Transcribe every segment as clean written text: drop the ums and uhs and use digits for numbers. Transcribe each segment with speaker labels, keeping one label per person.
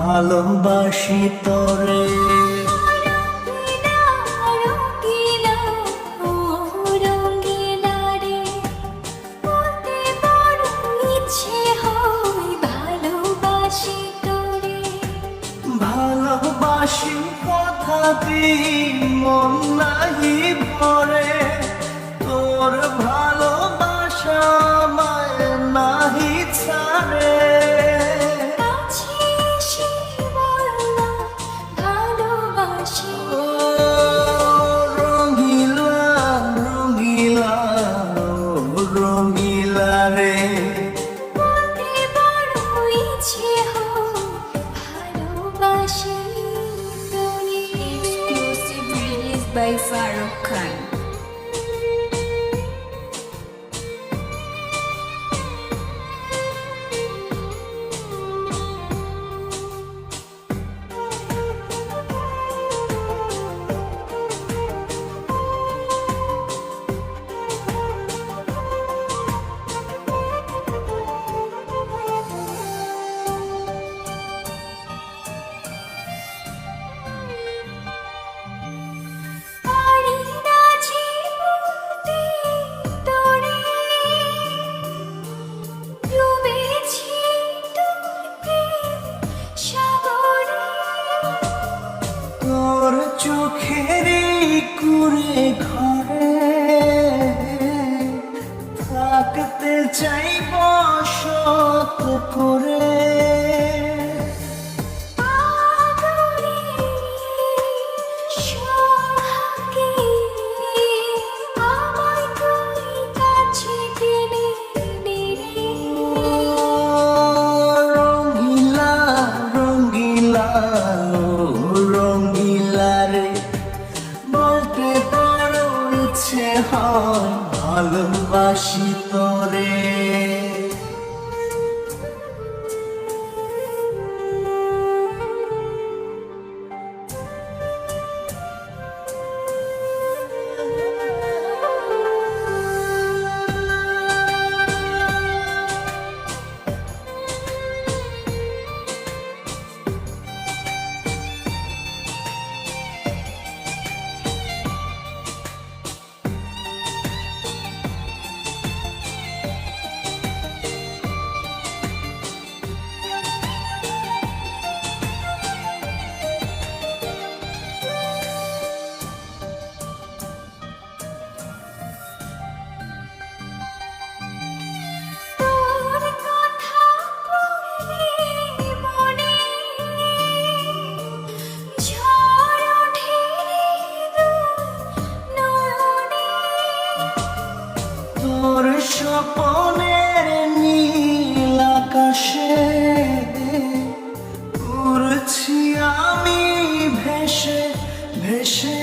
Speaker 1: ভালোবাসি তোরে। ভালোবাসি কথাটি মন নাহি ভরে, তোর ভালোবাসা আমায় নাহি ছাড়ে। রঙিলা রঙিলা রঙিলা রে,
Speaker 2: Exclusive release by Farooq Khan.
Speaker 1: তোর চোখেরই কুঁড়ে ঘরে থাকতে চাই বসত করে। রঙিলা রঙিলা রঙিলা রে, বলতে বড় ইচ্ছে হয় ভালোবাসি তোরে। তোর স্বপনের নীল আকাশে উড়ছি আমি ভেসে ভেসে।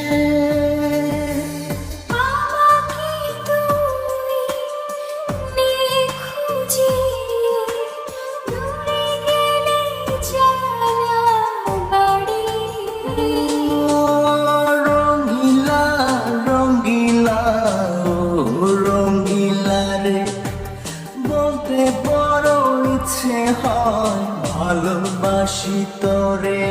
Speaker 1: রঙিলা রঙিলা রঙিলা রে, বলতে বড় ইচ্ছে হয় ভালোবাসি তোরে।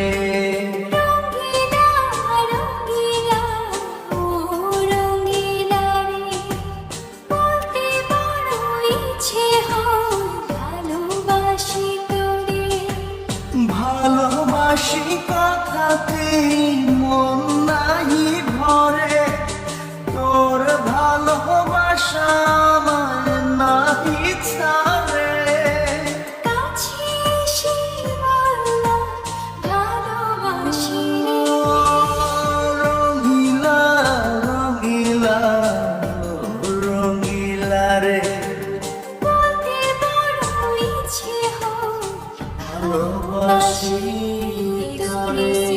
Speaker 1: ভালোবাসি কথাতে মন নাহি ভরে, তোর ভালোবাসা আমায় নাহি ছাড়ে। রঙিলা রঙিলা রঙিলা রে, ভালোবাসি তোরে।